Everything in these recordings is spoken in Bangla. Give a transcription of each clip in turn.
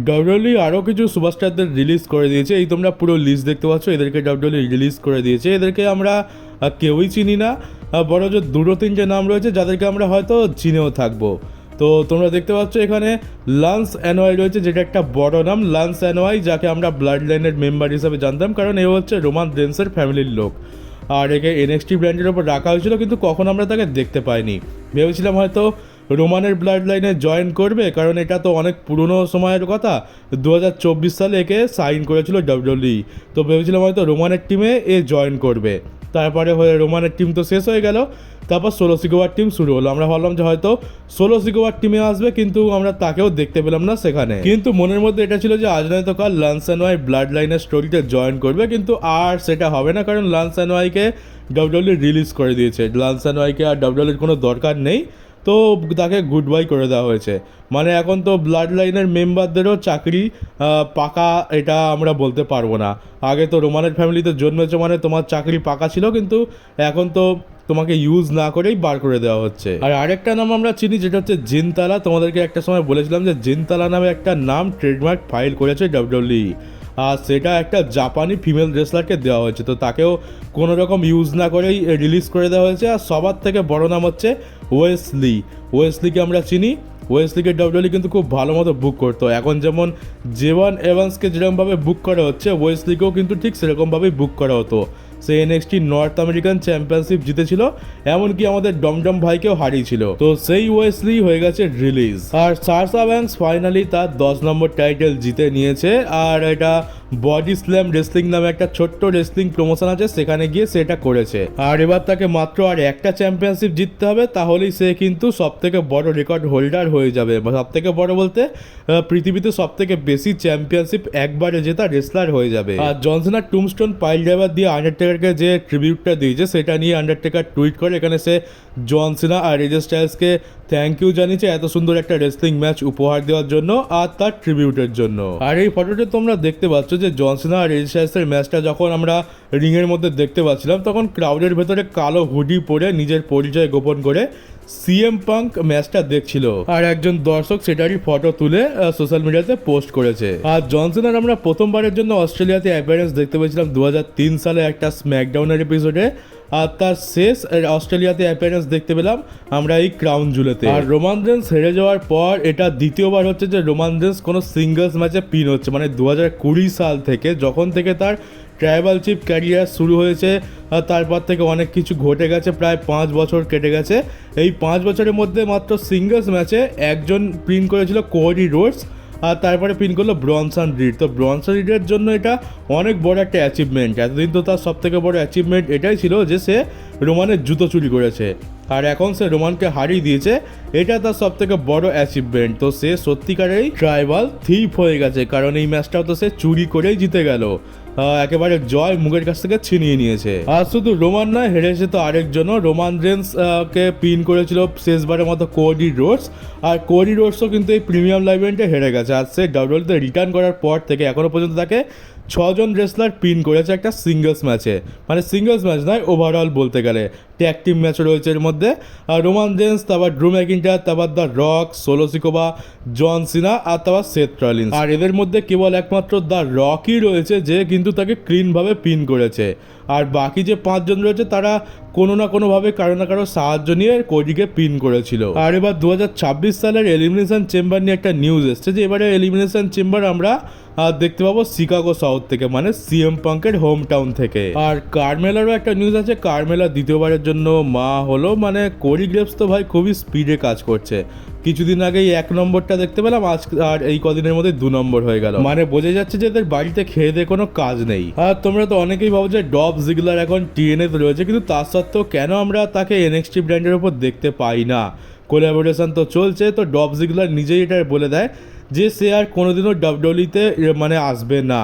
ডাব্লিউডব্লিউই আরও কিছু সুপারস্টারদের রিলিজ করে দিয়েছে। এই তোমরা পুরো লিস্ট দেখতে পাচ্ছ, এদেরকে ডাব্লিউডব্লিউই রিলিজ করে দিয়েছে। এদেরকে আমরা কেউই চিনি না, বরঞ্চ দুটো তিনটে নাম রয়েছে যাদেরকে আমরা হয়তো চিনেও থাকবো। তো তোমরা দেখতে পাচ্ছ এখানে লান্স অ্যানোয়াই রয়েছে, যেটা একটা বড় নাম। লান্স অ্যানোয়াই, যাকে আমরা ব্লাড লাইনের মেম্বার হিসাবে জানতাম, কারণ এ হচ্ছে রোমান রেন্সের ফ্যামিলির লোক। আর একে এনএক্সটি ব্র্যান্ডের ওপর রাখা হয়েছিল, কিন্তু কখন আমরা তাকে দেখতে পাইনি। ভেবেছিলাম হয়তো রোমানের ব্লাড লাইনে জয়েন করবে, কারণ এটা তো অনেক পুরনো সময়ের কথা। 2024 সালে একে সাইন করেছিল ডাব্লিউডব্লিউই। তো ভেবেছিলাম হয়তো রোমানের টিমে এ জয়েন করবে। তারপরে হয়ে রোমানের টিম তো শেষ হয়ে গেল, তারপর সোলো সিকোয়ার টিম শুরু হলো। আমরা ভাবলাম যে হয়তো সোলো সিকোয়ার টিমে আসবে, কিন্তু আমরা তাকেও দেখতে পেলাম না সেখানে। কিন্তু মনের মধ্যে এটা ছিল যে আজ নয়তো কাল লান্স অ্যানোয়াই ব্লাড লাইনের স্টোরিতে জয়েন করবে, কিন্তু আর সেটা হবে না, কারণ লান্স অ্যানোয়াইকে ডাব্লিউডব্লিউই রিলিজ করে দিয়েছে। লান্স অ্যানোয়াইকে আর ডাব্লিউডব্লিউর কোনো দরকার নেই, তো তাকে গুড বাই করে দেওয়া হয়েছে। মানে এখন তো ব্লাড লাইনের মেম্বারদেরও চাকরি পাকা, এটা আমরা বলতে পারবো না। আগে তো রোমানের ফ্যামিলিতে জন্মেছে মানে তোমার চাকরি পাকা ছিল, কিন্তু এখন তো তোমাকে ইউজ না করেই বার করে দেওয়া হচ্ছে। আর আরেকটা নাম আমরা চিনি, যেটা হচ্ছে জিনতালা। তোমাদেরকে একটা সময় বলেছিলাম যে জিনতালা নামে একটা নাম ট্রেডমার্ক ফাইল করেছে ডাব্লিউডব্লিউই, আর সেটা একটা জাপানি ফিমেল রেসলারকে দেওয়া হয়েছে। তো তাকেও কোনো রকম ইউজ না করেই রিলিজ করে দেওয়া হয়েছে। আর সবার থেকে বড় নাম হচ্ছে ওয়েসলি। ওয়েসলিকে আমরা চিনি, ওয়েসলিকে ডাব্লিউডব্লিউই কিন্তু খুব ভালো মতো বুক করতো। এখন যেমন জেওয়ান এভান্সকে যেরকমভাবে বুক করা হচ্ছে, ওয়েসলিকেও কিন্তু ঠিক সেরকমভাবেই বুক করা হতো। সে এনএক্সটি নর্থ আমেরিকান চ্যাম্পিয়নশিপ জিতেছিল, এমনকি আমাদের ডমডম ভাইকেও হারিয়েছিল। তো সেই ওয়েসলি হয়ে গেছে রিলিজ। আর সাশা ব্যাঙ্কস ফাইনালি তার 10 নম্বর টাইটেল জিতে নিয়েছে। আর এটা বডি স্ল্যাম রেসলিং নামে একটা ছোট্ট রেসলিং প্রমোশন আছে, সেখানে গিয়ে সেটা করেছে। আর এবার তাকে মাত্র আর একটা চ্যাম্পিয়নশিপ জিততে হবে, তাহলেই সে কিন্তু সব থেকে বড় রেকর্ড হোল্ডার হয়ে যাবে। সব থেকে বড় বলতে পৃথিবীতে সব থেকে বেশি চ্যাম্পিয়নশিপ একবারে জেতা রেসলার হয়ে যাবে। আর জনসনের টুমস্টোন পাইল ড্রাইভার দিয়ে আন্ডারটেকারকে যে ট্রিবিউটটা দিয়েছে, সেটা নিয়ে আন্ডারটেকার টুইট করে এখানে সে জন সিনা আর এজে স্টাইলসকে থ্যাংক ইউ জানিয়েছে এত সুন্দর একটা রেসলিং ম্যাচ উপহার দেওয়ার জন্য আর তার ট্রিবিউটের জন্য। আর এই ফটোতে তোমরা দেখতে পাচ্ছ যে জন সিনা আর এজে স্টাইলসের ম্যাচটা যখন আমরা রিংয়ের মধ্যে দেখতে পাচ্ছিলাম, তখন ক্রাউডের ভেতরে কালো হুডি পরে নিজের পরিচয় গোপন করে সিএম পাঙ্ক ম্যাচটা দেখছিল। আর একজন দর্শক সেটারই ফটো তুলে সোশ্যাল মিডিয়াতে পোস্ট করেছে। আর জন সিনার আমরা প্রথমবারের জন্য অস্ট্রেলিয়াতে অ্যাপিয়ারেন্স দেখতে পেয়েছিলাম 2003 সালে একটা স্ম্যাকডাউনের এপিসোডে। আর তার শেষ অস্ট্রেলিয়াতে অ্যাপিয়ারেন্স দেখতে পেলাম আমরা এই ক্রাউন জুলেতে। আর রোমান রেন্স হেরে যাওয়ার পর এটা দ্বিতীয়বার হচ্ছে যে রোমান রেন্স কোনো সিঙ্গলস ম্যাচে পিন হচ্ছে। মানে 2020 সাল থেকে, যখন থেকে তার ট্রাইবাল চিফ ক্যারিয়ার শুরু হয়েছে, তারপর থেকে অনেক কিছু ঘটে গেছে, প্রায় 5 বছর কেটে গেছে। এই 5 বছরের মধ্যে মাত্র সিঙ্গলস ম্যাচে একজন পিন করেছিল কোডি রোডস, আর তারপরে পিন করলো ব্রনসন রিড। তো ব্রনসন রিডের জন্য এটা অনেক বড় একটা অ্যাচিভমেন্ট। এতদিন তো তার সব থেকে বড় অ্যাচিভমেন্ট এটাই ছিল যে সে রোমানের জুতো চুরি করেছে, আর এখন সে রোমানকে হারিয়ে দিয়েছে, এটা তার সব থেকে বড় অ্যাচিভমেন্ট। তো সে সত্যিকারেই ট্রাইবাল থিপ হয়ে গেছে, কারণ এই ম্যাচটাও তো সে চুরি করেই জিতে গেল। একেবারে জয় মুখের কাছ থেকে ছিনিয়ে নিয়েছে। আর শুধু রোমান নয়, হেরেছে তো আরেকজনও। রোমান রেন্স কে পিন করেছিল শেষবারের মতো কোডি রোডস, আর কোডি রোডসও কিন্তু এই প্রিমিয়াম লাইভ ইভেন্টে হেরে গেছে। আর সে ডাব্লিউডব্লিউতে রিটার্ন করার পর থেকে এখনো পর্যন্ত তাকে 6 জন রেসলার পিন করেছে একটা সিঙ্গলস ম্যাচে। মানে সিঙ্গলস ম্যাচ নয়, ওভারঅল বলতে গেলে ট্যাগ টিম ম্যাচও রয়েছে এর মধ্যে। রোমান রেন্স, তারপর ড্রু ম্যাকিন্টায়ার, তারপর দ্য রক, সোলো সিকোবা, জন সিনা, আর তারপর সেথ রলিন্স। আর এদের মধ্যে কেবল একমাত্র দ্য রকই রয়েছে যে কিন্তু তাকে ক্লিনভাবে পিন করেছে। আর বাকি যে 5 জন রয়েছে তারা কোনো না কোনোভাবে কারো না কারো সাহায্য নিয়ে কোডিকে পিন করেছিল। আর এবার 2026 সালের এলিমিনেশন চেম্বার নিয়ে একটা নিউজ এসছে যে এবারে এলিমিনেশন চেম্বার আমরা দেখতে পাবো শিকাগো সাউথ থেকে, মানে সিএম পাঙ্কের হোম টাউন থেকে। আর কারমেলারও একটা নিউজ আছে, কারমেলা দ্বিতীয়বারের জন্য মা হলো। মানে কোডি গ্রেভস তো ভাই খুবই স্পিডে কাজ করছে। কিছুদিন আগেই 1 নম্বরটা দেখতে পেলাম, আজ আর এই কদিনের মধ্যে 2 নম্বর হয়ে গেল। মানে বোঝা যাচ্ছে যে এদের বাড়িতে খেয়ে দিয়ে কোনো কাজ নেই। আর তোমরা তো অনেকেই ভাবো যে ডব জিগলার এখন টিএনএতে রয়েছে, কিন্তু তার সত্ত্বেও কেন আমরা তাকে এনএক্সটি ব্র্যান্ডের উপর দেখতে পাই না? কোলাবোরেশন তো চলছে। তো ডব জিগলার নিজেই এটা বলে দেয় যে সে আর কোনোদিনও ডাব্লিউডব্লিউতে মানে আসবে না।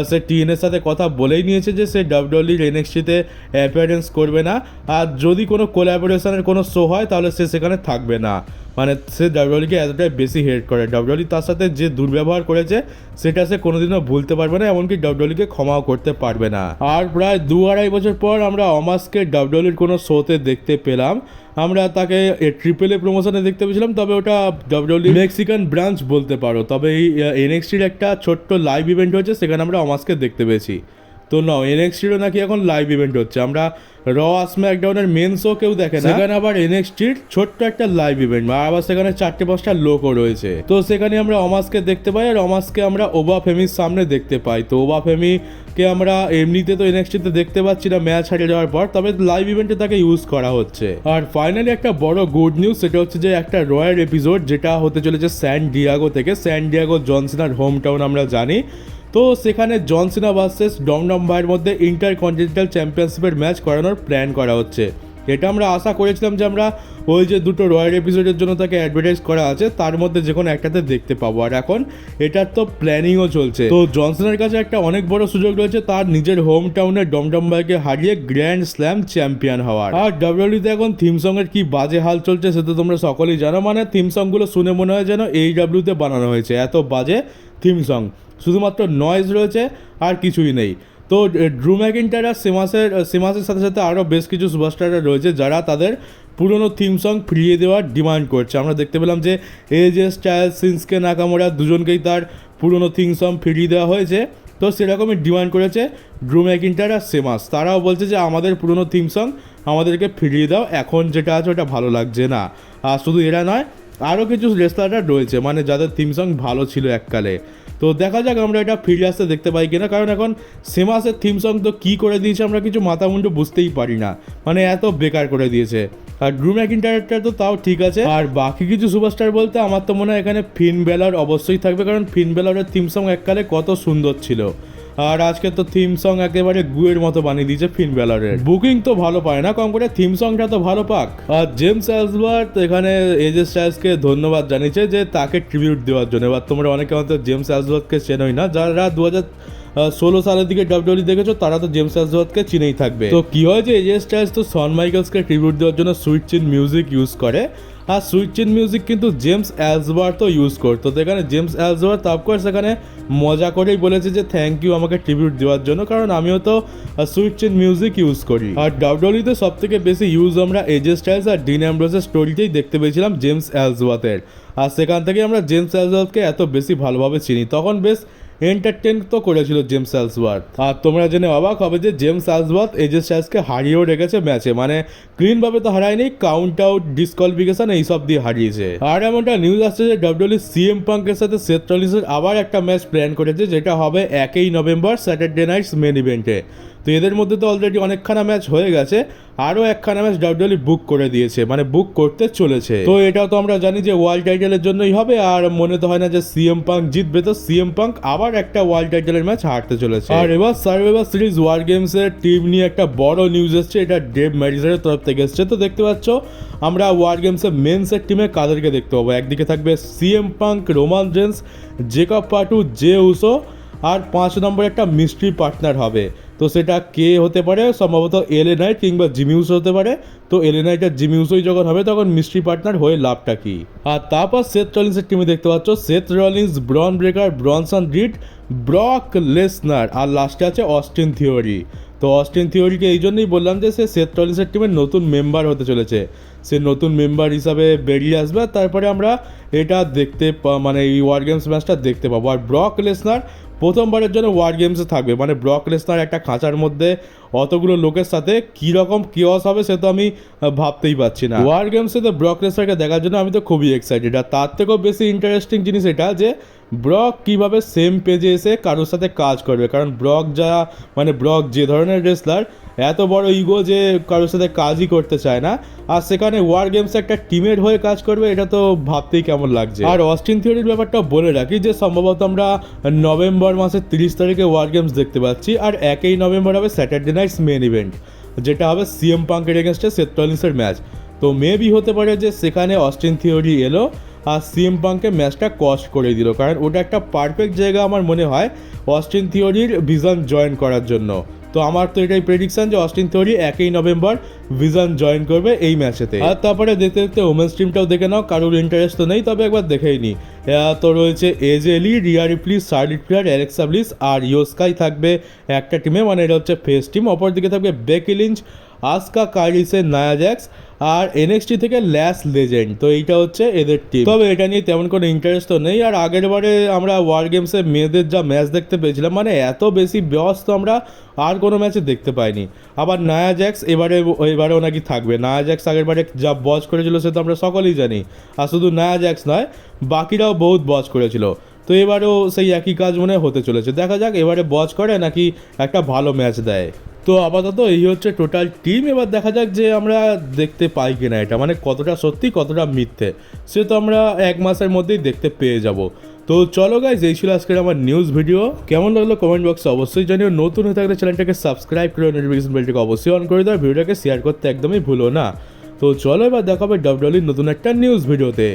সে টিএনের সাথে কথা বলেই নিয়েছে যে সে ডাব্লিউডব্লিউইর এনএক্সটিতে অ্যাপিয়ারেন্স করবে না, আর যদি কোনো কোলাবোরেশনের কোনো শো হয় তাহলে সে সেখানে থাকবে না। মানে সে ডাব্লিউডব্লিউইকে এতটাই বেশি হেট করে, ডাব্লিউডব্লিউই তার সাথে যে দুর্ব্যবহার করেছে সেটা সে কোনোদিনও ভুলতে পারবে না, এমনকি ডাব্লিউডব্লিউইকে ক্ষমাও করতে পারবে না। আর প্রায় 2-2.5 বছর পর আমরা অমাসকে ডাব্লিউডব্লিউইর কোনো শোতে দেখতে পেলাম। আমরা তাকে ট্রিপল এ প্রমোশনে দেখতে পেয়েছিলাম, তবে ওটা ডাব্লিউডব্লিউই মেক্সিকান ব্রাঞ্চ বলতে পারো। তবে এই এনএক্সটির একটা ছোট্ট লাইভ ইভেন্ট হচ্ছে, সেখানে আমরা অমাসকে দেখতে পেয়েছি। তো নাও এনএক্সটিরও নাকি এখন লাইভ ইভেন্ট হচ্ছে। আমরা র স্ম্যাকডাউনের মেন শো কেউ দেখে না, সেখানে আবার এনএক্সটির ছোট্ট একটা লাইভ ইভেন্ট, আবার সেখানে 4-5টা লোকও রয়েছে। তো সেখানে আমরা অমাসকে দেখতে পাই, আর অমাসকে আমরা ওবা ফেমির সামনে দেখতে পাই। তো ওবা ফেমিকে আমরা এমনিতে তো এনএক্সটিতে দেখতে পাচ্ছি না ম্যাচ হারিয়ে যাওয়ার পর, তবে লাইভ ইভেন্টে তাকে ইউজ করা হচ্ছে। আর ফাইনালি একটা বড় গুড নিউজ, সেটা হচ্ছে যে একটা রয়্যাল এপিসোড যেটা হতে চলেছে স্যান ডিয়াগো থেকে। স্যান ডিয়াগো জন সিনার হোম টাউন আমরা জানি। তো সেখানে জন সিনা ভার্সেস ডমডম ভাইয়ের মধ্যে ইন্টারকন্টিনেন্টাল চ্যাম্পিয়নশিপের ম্যাচ করানোর প্ল্যান করা হচ্ছে। এটা আমরা আশা করেছিলাম যে আমরা ওই যে দুটো রয়্যাল এপিসোডের জন্য তাকে অ্যাডভার্টাইজ করা আছে তার মধ্যে যে কোনো একটাতে দেখতে পাবো। আর এখন এটার তো প্ল্যানিংও চলছে। তো জন সিনার কাছে একটা অনেক বড় সুযোগ রয়েছে তার নিজের হোম টাউনে ডমডম ভাইকে হারিয়ে গ্র্যান্ড স্ল্যাম চ্যাম্পিয়ন হওয়ার। আর ডাব্লিউডব্লিউতে এখন থিম সঙ্গের কি বাজে হাল চলছে সে তো তোমরা সকলেই জানো। মানে থিম সংগুলো শুনে মনে হয় যেন AEWতে বানানো হয়েছে, এত বাজে থিম সং, শুধুমাত্র নয়েজ রয়েছে আর কিছুই নেই। তো ড্রু ম্যাকিন্টায়ার আর সেমাসের সাথে সাথে আরও বেশ কিছু সুপারস্টাররা রয়েছে যারা তাদের পুরনো থিম সং ফিরিয়ে দেওয়ার ডিমান্ড করছে। আমরা দেখতে পেলাম যে AJ স্টাইলস, শিনস্কে নাকামোরা দুজনকেই তার পুরনো থিম সং ফিরিয়ে দেওয়া হয়েছে। তো সেরকমই ডিমান্ড করেছে ড্রু ম্যাকিন্টায়ার আর সেমাস। তারাও বলছে যে আমাদের পুরনো থিম সং আমাদেরকে ফিরিয়ে দাও, এখন যেটা আছে ওটা ভালো লাগছে না। আর শুধু এরা নয়, আরও কিছু রেসলাররা রয়েছে মানে যাদের থিম সং ভালো ছিল এককালে। তো দেখা যাক আমরা এটা ফিরে আসতে দেখতে পাই কিনা, কারণ এখন সেমাসের থিম সং তো কী করে দিয়েছে আমরা কিছু মাথা মুন্ডু বুঝতেই পারি না, মানে এত বেকার করে দিয়েছে। আর ড্রু ম্যাকিন্টায়ারটা তো তাও ঠিক আছে, আর বাকি কিছু সুপারস্টার বলতে আমার তো মনে হয় এখানে ফিন বেলার অবশ্যই থাকবে, কারণ ফিন বেলারের থিম সং এককালে কত সুন্দর ছিল। আর আজকে তো থিম সং একেবারে গুয়ের মতো বানিয়ে দিয়েছে ফিন বেলারের। বুকিং তো ভালো পায় না, কম করে থিম সংটা তো ভালো পাক। আর জেমস এলসওয়ার্থ এখানে AJ স্টাইলসকে ধন্যবাদ জানিয়েছে যে তাকে ট্রিবিউট দেওয়ার জন্য। এবার তোমরা অনেকে হয়তো জেমস এলসওয়ার্থকে চেনোই না, যারা 2016 সালের দিকে ডাব্লিউডব্লিউ দেখেছো তারা তো জেমস এলসওয়ার্থকে চিনেই থাকবে। তো কি হয় যে AJ স্টাইলস তো শন মাইকেলসকে ট্রিবিউট দেওয়ার জন্য সুইট চিন মিউজিক ইউজ করে, আর সুইট চিন মিউজিক কিন্তু জেমস এলসওয়ার্থও ইউজ করতো। তো এখানে জেমস এলসওয়ার্থ অফকোর্স এখানে মজা করেই বলেছে যে থ্যাংক ইউ আমাকে ট্রিবিউট দেওয়ার জন্য, কারণ আমিও তো সুইট চিন মিউজিক ইউজ করি। আর ডাব্লিউডব্লিউতে সব থেকে বেশি ইউজ আমরা AJ স্টাইলস আর ডিন অ্যামব্রোসের স্টোরিতেই দেখতে পেয়েছিলাম জেমস এলসওয়ার্থের, আর সেখান থেকে আমরা জেমস এলসওয়ার্থকে এত বেশি ভালোভাবে চিনি। তখন বেশ এন্টারটেন তো করেছিল জেমস এলসওয়ার্থ। আর তোমরা জেনে অবাক হবে যে জেমস এলসওয়ার্থ AJ স্টাইলসকে হারিয়েও রেখেছে ম্যাচে, মানে ক্লিনভাবে তো হারায়নি, কাউন্ট আউট, ডিসকোয়ালিফিকেশন এইসব দিয়ে হারিয়েছে। আর এমনটা নিউজ আসছে যে ডাব্লিউডব্লিউ CM পাঙ্কের সাথে সেথ রলিন্সের আবার একটা ম্যাচ প্ল্যান করেছে, যেটা হবে 1 নভেম্বর স্যাটারডে নাইটস মেন ইভেন্টে। তো এদের মধ্যে তো অলরেডি অনেকখানা ম্যাচ হয়ে গেছে, আরও একখানা ম্যাচ ডাব্লিউডব্লিউ বুক করে দিয়েছে, মানে বুক করতে চলেছে। তো এটাও তো আমরা জানি যে ওয়ার্ল্ড টাইটেলের জন্যই হবে, আর মনে তো হয় না যে CM পাঙ্ক জিতবে। তো CM পাঙ্ক আবার একটা ওয়ার্ল্ড টাইটেলের ম্যাচ হারতে চলেছে। আর এবার সার্ভাইভার সিরিজ ওয়ার গেমসের টিম নিয়ে একটা বড় নিউজ এসছে, এটা ডেভ ম্যাডিসনের তরফ থেকে এসছে। তো দেখতে পাচ্ছ আমরা ওয়ার গেমসের মেন্সের টিমে কাদেরকে দেখতে পাবো। একদিকে থাকবে CM Punk, Roman Reigns, Jacob Fatu, Jey Uso, আর 5 নম্বরে একটা মিস্ট্রি পার্টনার হবে। তো সেটা কে হতে পারে, সম্ভবত LA নাইট কিংবা জিমি উসো হতে পারে। তো LA নাইট আর জিমি উসোই যখন হবে তখন মিস্ট্রি পার্টনার হয়ে লাভটা কি। আর তারপর সেথ রলিন্সের টিমে দেখতে পাচ্ছ Seth Rollins, Bron Breakker, Bronson Reed, Brock Lesnar, আর লাস্টে আছে অস্টিন থিওরি। তো অস্টিন থিওরিকে এই জন্যই বললাম যে সে সেথ রলিন্সের টিমের নতুন মেম্বার হতে চলেছে, সে নতুন মেম্বার হিসাবে বেরিয়ে আসবে। তারপরে আমরা এটা দেখতে মানে এই ওয়ার গেমস ম্যাচটা দেখতে পাবো। আর ব্রক লেসনার প্রথমবারের জন্য ওয়ার গেমসে থাকবে, মানে ব্রক লেসনার একটা খাঁচার মধ্যে অতগুলো লোকের সাথে কীরকম কিওস হবে সে তো আমি ভাবতেই পারছি না। ওয়ার গেমসে তো ব্রক লেসনারকে দেখার জন্য আমি তো খুবই এক্সাইটেড। আর তার থেকেও বেশি ইন্টারেস্টিং জিনিস এটা যে ব্রক কীভাবে সেম পেজে এসে কারোর সাথে কাজ করবে, কারণ ব্রক যে ধরনের রেসলার, এত বড় ইগো যে কারোর সাথে কাজই করতে চায় না, আর সেখানে ওয়ার গেমস একটা টিমের হয়ে কাজ করবে, এটা তো ভাবতেই কেমন লাগছে। আর অস্টিন থিওরির ব্যাপারটা বলে রাখি যে সম্ভবত আমরা নভেম্বর মাসের 30 তারিখে ওয়ার গেমস দেখতে পাচ্ছি, আর 1 নভেম্বর হবে স্যাটারডে নাইটস মেন ইভেন্ট, যেটা হবে CM পাঙ্কের এগেনস্টে সেথ রলিন্সের ম্যাচ। তো মেবি হতে পারে যে সেখানে অস্টিন থিওরি এলো আর সিএম পাঙ্কে ম্যাচটা কস্ট করে দিল, কারণ ওটা একটা পারফেক্ট জায়গা আমার মনে হয় অস্টিন থিওরির ভিশন জয়েন করার জন্য। তো আমার তো এটাই প্রেডিকশন যে অস্টিন থিওরি 1 নভেম্বর ভিশন জয়েন করবে এই ম্যাচেতে। আর তারপরে দেখতে দেখতে ওমেন্স টিমটাও দেখে নাও, কারোর ইন্টারেস্ট তো নেই, তবে একবার দেখেই নি। তো রয়েছে A J Lee, Rhea Ripley, Charlotte Flair, Alexa Bliss আর ইয়োস্কাই থাকবে একটা টিমে, মানে এটা হচ্ছে ফেস টিম। অপরদিকে থাকবে বেকি লিঞ্চ, আসকা, কাইরিসে, নায়া জ্যাক্স আর এনএক্সটি থেকে ল্যাস লেজেন্ড। তো এইটা হচ্ছে এদের টিম। তবে এটা নিয়ে তেমন কোনো ইন্টারেস্ট তো নেই। আর আগের বারে আমরা ওয়ার গেমসে মেয়েদের যা ম্যাচ দেখতে পেয়েছিলাম, মানে এত বেশি ব্যস্ত আমরা আর কোনো ম্যাচে দেখতে পাইনি। আবার নায়া জ্যাক্স এবারেও নাকি থাকবে। নায়া জ্যাক্স আগের বারে যা বজ করেছিল সে তো আমরা সকলেই জানি। আর শুধু নায়া জ্যাক্স নয়, বাকিরাও বহুত বজ করেছিল। তো এবারেও সেই একই কাজ মনে হতে চলেছে। দেখা যাক এবারে বজ করে নাকি একটা ভালো ম্যাচ দেয়। তো আপাতত এই হচ্ছে টোটাল টিম। এবার দেখা যাক যে আমরা দেখতে পাই কিনা এটা, মানে কতটা সত্যি কতটা মিথ্যে, সে তো আমরা 1 মাসের মধ্যেই দেখতে পেয়ে যাব। তো চলো গাইজ, এই ছিল আজকের আমার নিউজ ভিডিও। কেমন লাগলো কমেন্ট বক্সে অবশ্যই জানিও। নতুন হয়ে থাকলে চ্যানেলটাকে সাবস্ক্রাইব করে নোটিফিকেশন বেলটাকে অবশ্যই অন করে দাও। ভিডিওটাকে শেয়ার করতে একদমই ভুলো না। তো চলো এবার দেখা হবে ডাব্লিউডাব্লিউইর নতুন একটা নিউজ ভিডিওতে।